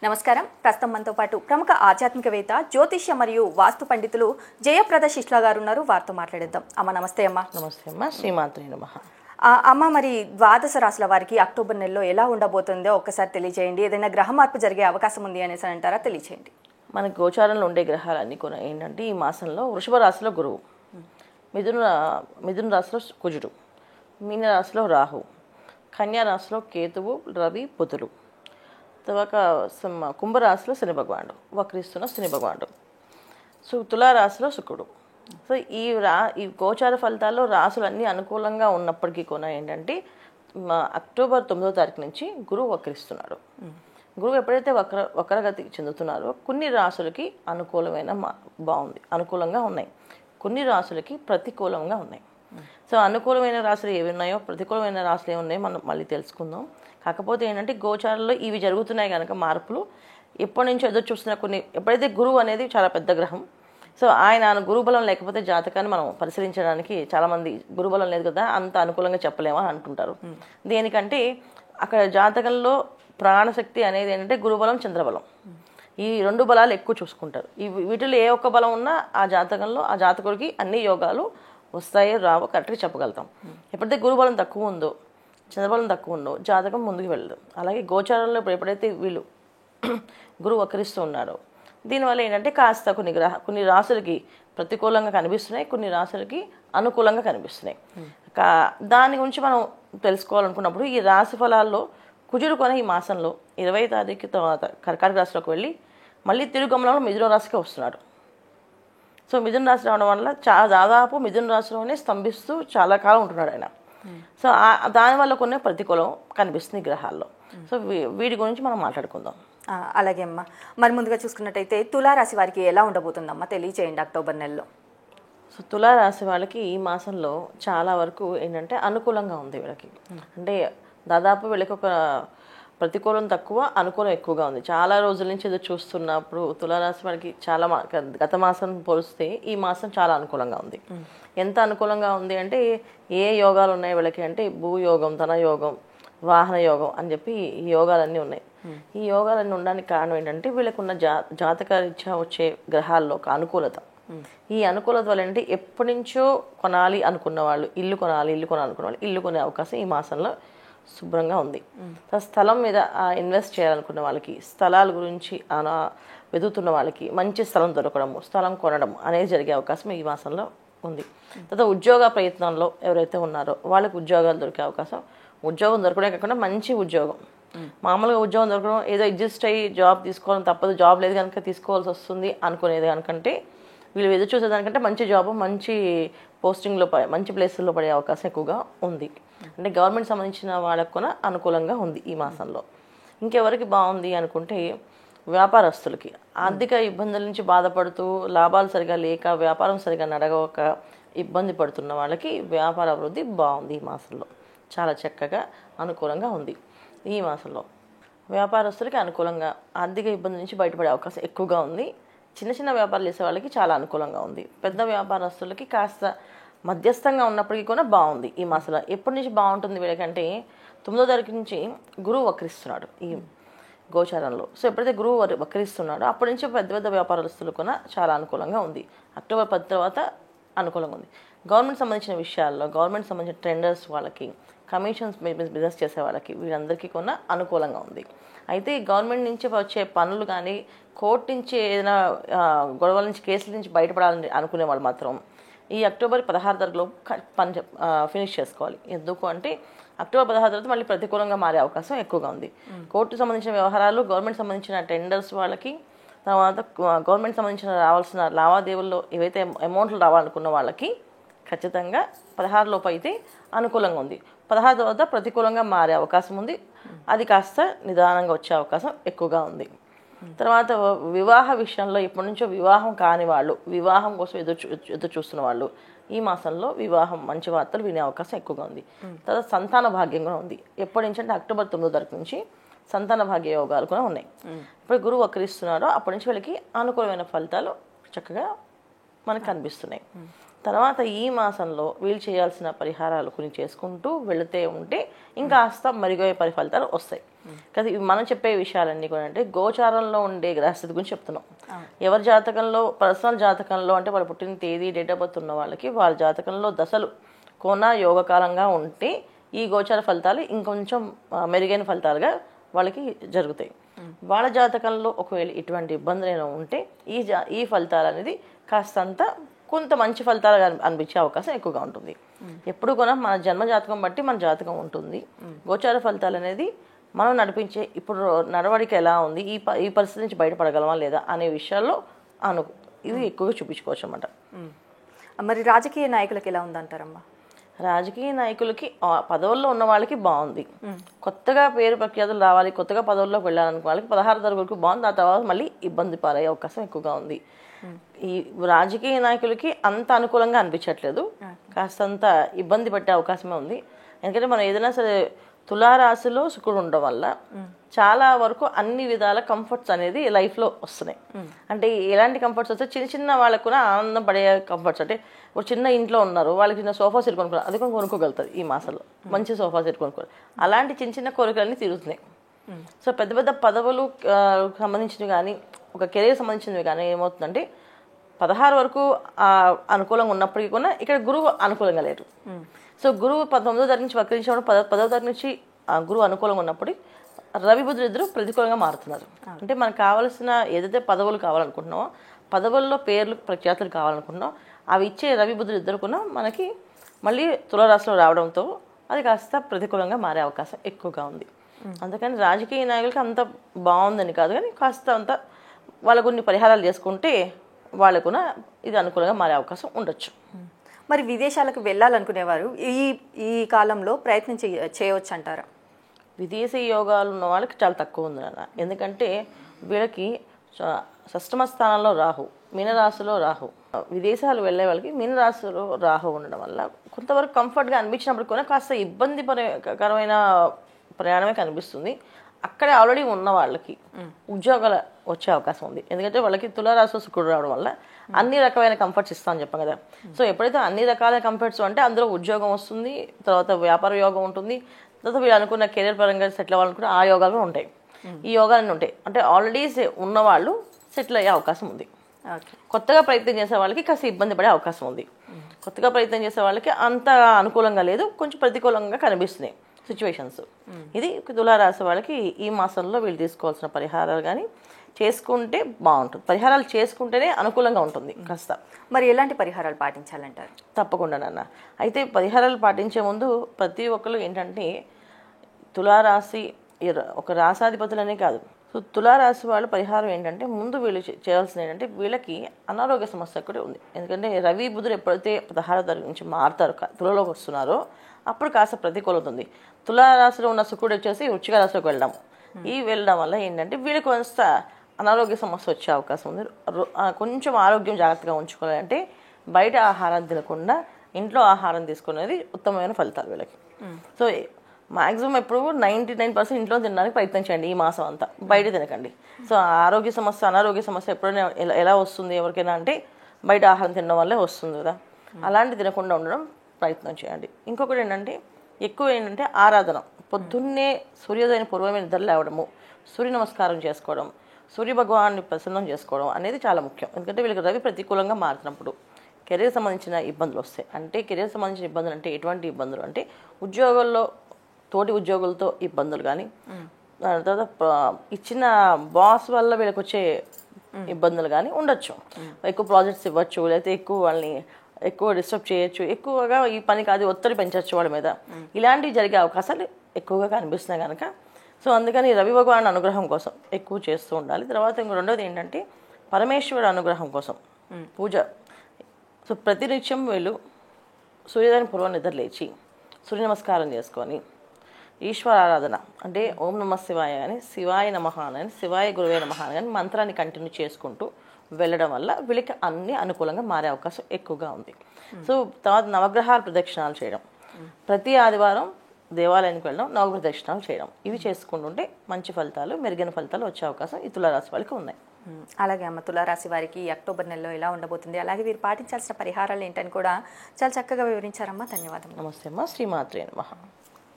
నమస్కారం. ప్రస్తుతం మనతో పాటు ప్రముఖ ఆధ్యాత్మికవేత్త, జ్యోతిష్య మరియు వాస్తు పండితులు జయప్రద శిష్లా గారు ఉన్నారు. వారితో మాట్లాడేద్దాం. అమ్మ నమస్తే. అమ్మ నమస్తే అమ్మ. శ్రీమాత్రే నమః. అమ్మ, మరి ద్వాదశ రాశుల వారికి అక్టోబర్ నెలలో ఎలా ఉండబోతుందో ఒక్కసారి తెలియజేయండి. ఏదైనా గ్రహ మార్పు జరిగే అవకాశం ఉంది అనేసి అంటారా? తెలియజేయండి. మన గోచారంలో ఉండే గ్రహాలన్నీ కూడా ఏంటంటే ఈ మాసంలో వృషభ రాశిలో గురువు, మిథున రాశిలో కుజుడు, మీన రాశిలో రాహు, కన్యా రాశిలో కేతువు, రవి, బుధుడు, తర్వాత కుంభరాశిలో శని భగవానుడు, వక్రిస్తున్న శని భగవానుడు, తులారాశిలో శుక్రుడు. సో ఈ గోచార ఫలితాల్లో రాశులన్నీ అనుకూలంగా ఉన్నప్పటికీ కూడా ఏంటంటే అక్టోబర్ 9వ తారీఖు నుంచి గురువు వక్రిస్తున్నాడు. గురువు ఎప్పుడైతే వక్రగతి చెందుతున్నారో కొన్ని రాశులకి అనుకూలంగా ఉన్నాయి, కొన్ని రాశులకి ప్రతికూలంగా ఉన్నాయి. సో అనుకూలమైన రాశులు ఏవి ఉన్నాయో, ప్రతికూలమైన రాశులు ఏమి ఉన్నాయో మనం మళ్ళీ తెలుసుకుందాం. కాకపోతే ఏంటంటే గోచారంలో ఇవి జరుగుతున్నాయి కనుక మార్పులు ఎప్పటి నుంచో ఎదురు చూస్తున్న ఎప్పుడైతే గురువు అనేది చాలా పెద్ద గ్రహం, సో ఆయన గురుబలం లేకపోతే జాతకాన్ని మనం పరిశీలించడానికి చాలామంది గురుబలం లేదు కదా అంత అనుకూలంగా చెప్పలేమని అంటుంటారు. దేనికంటే అక్కడ జాతకంలో ప్రాణశక్తి అనేది ఏంటంటే గురుబలం, చంద్రబలం, ఈ రెండు బలాలు ఎక్కువ చూసుకుంటారు. వీటిలో ఏ ఒక్క బలం ఉన్నా ఆ జాతకంలో ఆ జాతకుడికి అన్ని యోగాలు వస్తాయో రావో కరెక్ట్గా చెప్పగలుగుతాం. ఎప్పుడైతే గురుబలం తక్కువ ఉందో, చంద్రబలం తక్కువ ఉందో జాతకం ముందుకు వెళ్ళదు. అలాగే గోచారంలో ఎప్పుడైతే వీళ్ళు గురువు వక్రిస్తూ ఉన్నారో దీనివల్ల ఏంటంటే కాస్త కొన్ని రాశులకి ప్రతికూలంగా కనిపిస్తున్నాయి, కొన్ని రాశులకి అనుకూలంగా కనిపిస్తున్నాయి. దాని గురించి మనం తెలుసుకోవాలనుకున్నప్పుడు ఈ రాశి ఫలాల్లో కుజుడు కొన ఈ మాసంలో 20వ తారీఖు తర్వాత కర్కాటక రాశిలోకి వెళ్ళి మళ్ళీ తిరుగమనంలో మిథున రాశికి వస్తున్నాడు. సో మిథున రాశి రావడం వల్ల దాదాపు మిథున రాశిలోనే స్తంభిస్తూ చాలా కాలం ఉంటున్నాడు ఆయన. సో దానివల్ల కొన్ని ప్రతికూలం కనిపిస్తుంది గ్రహాల్లో. సో వీటి గురించి మనం మాట్లాడుకుందాం. అలాగే అమ్మ, మరి ముందుగా చూసుకున్నట్టయితే తులారాశి వారికి ఎలా ఉండబోతుందమ్మా తెలియచేయండి అక్టోబర్ నెలలో. సో తులారాశి వాళ్ళకి ఈ మాసంలో చాలా వరకు ఏంటంటే అనుకూలంగా ఉంది వీళ్ళకి. అంటే దాదాపు వీళ్ళకి ఒక ప్రతికూలం తక్కువ, అనుకూలం ఎక్కువగా ఉంది. చాలా రోజుల నుంచి ఎదురు చూస్తున్నప్పుడు తులారాశి వారికి చాలా గత మాసం పోలిస్తే ఈ మాసం చాలా అనుకూలంగా ఉంది. ఎంత అనుకూలంగా ఉంది అంటే ఏ యోగాలు ఉన్నాయి వీళ్ళకి అంటే భూయోగం, ధనయోగం, వాహన యోగం అని చెప్పి ఈ యోగాలన్నీ ఉన్నాయి. ఈ యోగాలన్నీ ఉండడానికి కారణం ఏంటంటే వీళ్ళకున్న జాతకరీత్యా వచ్చే గ్రహాల్లో ఒక అనుకూలత. ఈ అనుకూలత వల్ల ఏంటంటే ఎప్పటి నుంచో కొనాలి అనుకున్న వాళ్ళు ఇల్లు అనుకున్న వాళ్ళు ఇల్లు కొనే అవకాశం ఈ మాసంలో శుభ్రంగా ఉంది. స్థలం మీద ఇన్వెస్ట్ చేయాలనుకున్న వాళ్ళకి, స్థలాల గురించి వెతుకుతున్న వాళ్ళకి మంచి స్థలం దొరకడము, స్థలం కొనడం అనేది జరిగే అవకాశం ఈ మాసంలో ఉంది. తర్వాత ఉద్యోగ ప్రయత్నంలో ఎవరైతే ఉన్నారో వాళ్ళకి ఉద్యోగాలు దొరికే అవకాశం, ఉద్యోగం దొరకడే కాకుండా మంచి ఉద్యోగం, మామూలుగా ఉద్యోగం దొరకడం ఏదో అడ్జస్ట్ అయ్యి జాబ్ తీసుకోవడం తప్పదు, జాబ్ లేదు కనుక తీసుకోవాల్సి వస్తుంది అనుకునేది కనుకంటే వీళ్ళు ఎదురు చూసేదానికంటే మంచి జాబ్, మంచి పోస్టింగ్లో మంచి ప్లేసుల్లో పడే అవకాశం ఎక్కువగా ఉంది. అంటే గవర్నమెంట్ సంబంధించిన వాళ్ళకు కూడా అనుకూలంగా ఉంది ఈ మాసంలో. ఇంకెవరికి బాగుంది అనుకుంటే వ్యాపారస్తులకి ఆర్థిక ఇబ్బందుల నుంచి బాధపడుతూ లాభాలు సరిగా లేక వ్యాపారం సరిగా నడవక ఇబ్బంది పడుతున్న వాళ్ళకి వ్యాపార అభివృద్ధి బాగుంది. ఈ మాసంలో చాలా చక్కగా అనుకూలంగా ఉంది. ఈ మాసంలో వ్యాపారస్తులకి అనుకూలంగా ఆర్థిక ఇబ్బంది నుంచి బయటపడే అవకాశం ఎక్కువగా ఉంది. చిన్న వ్యాపారాలు చేసే వాళ్ళకి చాలా అనుకూలంగా ఉంది. పెద్ద వ్యాపారస్తులకి కాస్త మధ్యస్థంగా ఉన్నప్పటికీ కూడా బాగుంది ఈ మాసంలో. ఎప్పటి నుంచి బాగుంటుంది వీళ్ళకంటే 9వ తారీఖు నుంచి గురువు వక్రిస్తున్నాడు ఈ గోచారంలో. సో ఎప్పుడైతే గురువు వక్రిస్తున్నాడో అప్పటి నుంచి పెద్ద వ్యాపారస్తులు కూడా చాలా అనుకూలంగా ఉంది. అక్టోబర్ 10 తర్వాత అనుకూలంగా ఉంది. గవర్నమెంట్ సంబంధించిన విషయాల్లో, గవర్నమెంట్ సంబంధించిన టెండర్స్ వాళ్ళకి, కమిషన్స్ బిజినెస్ చేసే వాళ్ళకి వీళ్ళందరికీ కూడా అనుకూలంగా ఉంది. అయితే గవర్నమెంట్ నుంచి వచ్చే పనులు కానీ, కోర్టు నుంచి ఏదైనా గొడవల నుంచి, కేసుల నుంచి బయటపడాలని అనుకునే వాళ్ళు మాత్రం ఈ అక్టోబర్ 16 తారీఖులో పని ఫినిష్ చేసుకోవాలి. ఎందుకు అంటే అక్టోబర్ 16 తర్వాత మళ్ళీ ప్రతికూలంగా మారే అవకాశం ఎక్కువగా ఉంది. కోర్టు సంబంధించిన వ్యవహారాలు, గవర్నమెంట్ సంబంధించిన టెండర్స్ వాళ్ళకి, తర్వాత గవర్నమెంట్ సంబంధించిన రావాల్సిన లావాదేవీల్లో ఏవైతే అమౌంట్లు రావాలనుకున్న వాళ్ళకి ఖచ్చితంగా 16 లోపు అయితే అనుకూలంగా ఉంది. 16 తర్వాత ప్రతికూలంగా మారే అవకాశం ఉంది. అది కాస్త నిదానంగా వచ్చే అవకాశం ఎక్కువగా ఉంది. తర్వాత వివాహ విషయంలో ఇప్పటి నుంచో వివాహం కాని వాళ్ళు, వివాహం కోసం ఎదురు చూస్తున్న వాళ్ళు ఈ మాసంలో వివాహం మంచి వార్తలు వినే అవకాశం ఎక్కువగా ఉంది. తర్వాత సంతాన భాగ్యం కూడా ఉంది. ఎప్పటి నుంచి అంటే అక్టోబర్ 9వ తారీఖు నుంచి సంతాన భాగ్య యోగాలు కూడా ఉన్నాయి. ఇప్పుడు గురువు వక్రిస్తున్నాడో అప్పటి నుంచి వీళ్ళకి అనుకూలమైన ఫలితాలు చక్కగా మనకు కనిపిస్తున్నాయి. తర్వాత ఈ మాసంలో వీళ్ళు చేయాల్సిన పరిహారాలు కొన్ని చేసుకుంటూ వెళితే ఉంటే ఇంకాస్త మెరుగయ్యే ఫలితాలు వస్తాయి కదా. ఇవి మనం చెప్పే విషయాలన్నీ కూడా అంటే గోచారంలో ఉండే గ్రహస్థితి గురించి చెప్తున్నాం. ఎవరి జాతకంలో పర్సనల్ జాతకంలో అంటే వాళ్ళు పుట్టిన తేదీ, డేట్ ఆఫ్ బర్త్ ఉన్న వాళ్ళకి వాళ్ళ జాతకంలో దశలు కోన యోగకాలంగా ఉంటే ఈ గోచార ఫలితాలు ఇంకొంచెం మెరుగైన ఫలితాలుగా వాళ్ళకి జరుగుతాయి. వాళ్ళ జాతకంలో ఒకవేళ ఇటువంటి ఇబ్బందులు ఏమైనా ఉంటే ఈ ఫలితాలు అనేది కాస్తంత కొంత మంచి ఫలితాలు అనిపించే అవకాశం ఎక్కువగా ఉంటుంది. ఎప్పుడు కూడా మన జన్మ జాతకం బట్టి మన జాతకం ఉంటుంది. గోచార ఫలితాలు అనేది మనం నడిపించే ఇప్పుడు నడవడిక ఎలా ఉంది, ఈ పరిస్థితి నుంచి బయటపడగలమా లేదా అనే విషయాల్లో ఇవి ఎక్కువగా చూపించుకోవచ్చు అన్నమాట. మరి రాజకీయ నాయకులకు ఎలా ఉందంటారమ్మా? రాజకీయ నాయకులకి పదవుల్లో ఉన్న వాళ్ళకి బాగుంది. కొత్తగా పేరు ప్రఖ్యాతులు రావాలి, కొత్తగా పదవుల్లోకి వెళ్ళాలనుకున్న వాళ్ళకి 16 తరగతులకు బాగుంది. ఆ తర్వాత మళ్ళీ ఇబ్బంది పాలయ్యే అవకాశం ఎక్కువగా ఉంది. ఈ రాజకీయ నాయకులకి అంత అనుకూలంగా అనిపించట్లేదు, కాస్తంత ఇబ్బంది పట్టే అవకాశమే ఉంది. ఎందుకంటే మనం ఏదైనా సరే తులారాశిలో శుక్రుడు ఉండడం వల్ల చాలా వరకు అన్ని విధాల కంఫర్ట్స్ అనేది లైఫ్లో వస్తున్నాయి. అంటే ఎలాంటి కంఫర్ట్స్ వస్తే చిన్న చిన్న వాళ్ళకు కూడా ఆనందం పడే కంఫర్ట్స్. అంటే ఒక చిన్న ఇంట్లో ఉన్నారు, వాళ్ళకి చిన్న సోఫా సెట్ కొనుక్కోవాలి, అది కూడా కొనుక్కోగలుగుతారు ఈ మాసంలో. మంచి సోఫా సెట్ కొనుక్కోవాలి. అలాంటి చిన్న చిన్న కోరికలన్నీ తీరుతున్నాయి. సో పెద్ద పెద్ద పదవులు సంబంధించినవి కానీ ఒక కెరీర్ సంబంధించినవి కానీ ఏమవుతుందంటే 16 వరకు అనుకూలంగా ఉన్నప్పటికీ కూడా ఇక్కడ గురువు అనుకూలంగా లేరు. సో గురువు 19వ తారీఖు నుంచి వక్రించినప్పుడు 10వ తారీఖు నుంచి గురువు అనుకూలంగా ఉన్నప్పుడు రవి బుధులు ఇద్దరు ప్రతికూలంగా మారుతున్నారు. అంటే మనకు కావాల్సిన ఏదైతే పదవులు కావాలనుకుంటున్నామో, పదవుల్లో పేర్లు ప్రఖ్యాతులు కావాలనుకుంటున్నామో అవి ఇచ్చే రవి బుధులు ఇద్దరు కూడా మనకి మళ్ళీ తులారాశిలో రావడంతో అది కాస్త ప్రతికూలంగా మారే అవకాశం ఎక్కువగా ఉంది. అందుకని రాజకీయ నాయకులకి అంత బాగుందని కాదు, కానీ కాస్త అంత వాళ్ళ కొన్ని పరిహారాలు చేసుకుంటే వాళ్ళకు ఇది అనుకూలంగా మారే అవకాశం ఉండొచ్చు. మరి విదేశాలకు వెళ్ళాలనుకునేవారు ఈ కాలంలో ప్రయత్నం చేయవచ్చు అంటారా? విదేశీ యోగాలు ఉన్న వాళ్ళకి చాలా తక్కువ ఉంది నాన్న. ఎందుకంటే వీళ్ళకి షష్టమ స్థానంలో రాహు, మీనరాశిలో రాహు. విదేశాలు వెళ్ళే వాళ్ళకి మీనరాశిలో రాహు ఉండడం వల్ల కొంతవరకు కంఫర్ట్గా అనిపించినప్పుడు కూడా కాస్త ఇబ్బందికరమైన ప్రయాణమే కనిపిస్తుంది. అక్కడే ఆల్రెడీ ఉన్న వాళ్ళకి ఉద్యోగాలు వచ్చే అవకాశం ఉంది. ఎందుకంటే వాళ్ళకి తులారాశిలో శుక్రుడు రావడం వల్ల అన్ని రకమైన కంఫర్ట్స్ ఇస్తామని చెప్పాం కదా. సో ఎప్పుడైతే అన్ని రకాల కంఫర్ట్స్ అంటే అందులో ఉద్యోగం వస్తుంది, తర్వాత వ్యాపార యోగం ఉంటుంది, తర్వాత వీళ్ళు అనుకున్న కెరీర్ పరంగా సెటిల్ అవ్వాలనుకుంటే ఆ యోగాలు ఉంటాయి. ఈ యోగాలన్నీ ఉంటాయి. అంటే ఆల్రెడీ ఉన్నవాళ్ళు సెటిల్ అయ్యే అవకాశం ఉంది. కొత్తగా ప్రయత్నం చేసే వాళ్ళకి కాస్త ఇబ్బంది పడే అవకాశం ఉంది. కొత్తగా ప్రయత్నం చేసే వాళ్ళకి అంత అనుకూలంగా లేదు, కొంచెం ప్రతికూలంగా కనిపిస్తున్నాయి సిచ్యువేషన్స్. ఇది తులారాశి వాళ్ళకి ఈ మాసంలో వీళ్ళు తీసుకోవాల్సిన పరిహారాలు కానీ చేసుకుంటే బాగుంటుంది. పరిహారాలు చేసుకుంటేనే అనుకూలంగా ఉంటుంది కాస్త. మరి ఎలాంటి పరిహారాలు పాటించాలంటారు? తప్పకుండా నాన్న. అయితే పరిహారాలు పాటించే ముందు ప్రతి ఒక్కరు ఏంటంటే తులారాశి ఒక రాశాధిపతులనే కాదు, సో తులారాశి వాళ్ళ పరిహారం ఏంటంటే ముందు వీళ్ళు చేయాల్సిన ఏంటంటే వీళ్ళకి అనారోగ్య సమస్య కూడా ఉంది. ఎందుకంటే రవి బుధుడు ఎప్పుడైతే 16వ తారీఖు నుంచి మారుతారు, తులలోకి వస్తున్నారో అప్పుడు కాస్త ప్రతికూలత ఉంది. తులారాశిలో ఉన్న శుక్రుడు వచ్చేసి వృశ్చిక రాశిలోకి వెళ్ళడం వల్ల ఏంటంటే వీళ్ళకి కొంత అనారోగ్య సమస్య వచ్చే అవకాశం ఉంది. కొంచెం ఆరోగ్యం జాగ్రత్తగా ఉంచుకోవాలంటే బయట ఆహారం తినకుండా ఇంట్లో ఆహారం తీసుకునేది ఉత్తమమైన ఫలితాలు వీళ్ళకి. సో మ్యాక్సిమం ఎప్పుడు 99% ఇంట్లో తినడానికి ప్రయత్నం చేయండి ఈ మాసం అంతా, బయట తినకండి. సో అనారోగ్య సమస్య ఎప్పుడైనా ఎలా వస్తుంది ఎవరికైనా అంటే బయట ఆహారం తినడం వల్లే వస్తుంది కదా. అలాంటి తినకుండా ఉండడం ప్రయత్నం చేయండి. ఇంకొకటి ఏంటంటే ఆరాధన. పొద్దున్నే సూర్యోదయం పూర్వమే నిద్ర లేవడము, సూర్య నమస్కారం చేసుకోవడం, సూర్య భగవాన్ని ప్రసన్నం చేసుకోవడం అనేది చాలా ముఖ్యం. ఎందుకంటే వీళ్ళకి రవి ప్రతికూలంగా మారినప్పుడు కెరీర్ సంబంధించిన ఇబ్బందులు వస్తాయి. అంటే కెరీర్ సంబంధించిన ఇబ్బందులు అంటే ఎటువంటి ఇబ్బందులు అంటే ఉద్యోగాల్లో తోటి ఉద్యోగులతో ఇబ్బందులు కానీ, తర్వాత ఇచ్చిన బాస్ వల్ల వీళ్ళకి వచ్చే ఇబ్బందులు కానీ ఉండొచ్చు. ఎక్కువ ప్రాజెక్ట్స్ ఇవ్వచ్చు, లేకపోతే ఎక్కువ డిస్టర్బ్ చేయొచ్చు, ఎక్కువగా ఈ పనికి అది ఒత్తిడి పెంచవచ్చు వాళ్ళ మీద. ఇలాంటివి జరిగే అవకాశాలు ఎక్కువగా కనిపిస్తున్నాయి కనుక సో అందుకని రవి భగవాన్ అనుగ్రహం కోసం ఎక్కువ చేస్తూ ఉండాలి. తర్వాత రెండవది ఏంటంటే పరమేశ్వరుడు అనుగ్రహం కోసం పూజ. సో ప్రతినిత్యం వీళ్ళు సూర్యోదయం పూర్వం నిద్ర లేచి సూర్య నమస్కారం చేసుకొని ఈశ్వర ఆరాధన అంటే ఓం నమ శివాయ కానీ, శివాయ నమః అని, శివాయ గురువే నమః అని మంత్రాన్ని కంటిన్యూ చేసుకుంటూ వెళ్ళడం వల్ల వీళ్ళకి అన్ని అనుకూలంగా మారే అవకాశం ఎక్కువగా ఉంది. సో తర్వాత నవగ్రహాల ప్రదక్షిణాలు చేయడం, ప్రతి ఆదివారం దేవాలయానికి వెళ్ళడం, నవగ్రహ ప్రదక్షిణాలు చేయడం, ఇవి చేసుకుంటుంటే మంచి ఫలితాలు, మెరుగైన ఫలితాలు వచ్చే అవకాశం ఈ తులారాశి వాళ్ళకి ఉన్నాయి. అలాగే అమ్మ, తులారాశి వారికి ఈ అక్టోబర్ నెలలో ఎలా ఉండబోతుంది, అలాగే వీరు పాటించాల్సిన పరిహారాలు ఏంటని కూడా చాలా చక్కగా వివరించారమ్మా. ధన్యవాదాలు. నమస్తే అమ్మ. శ్రీమాత్రే నమః.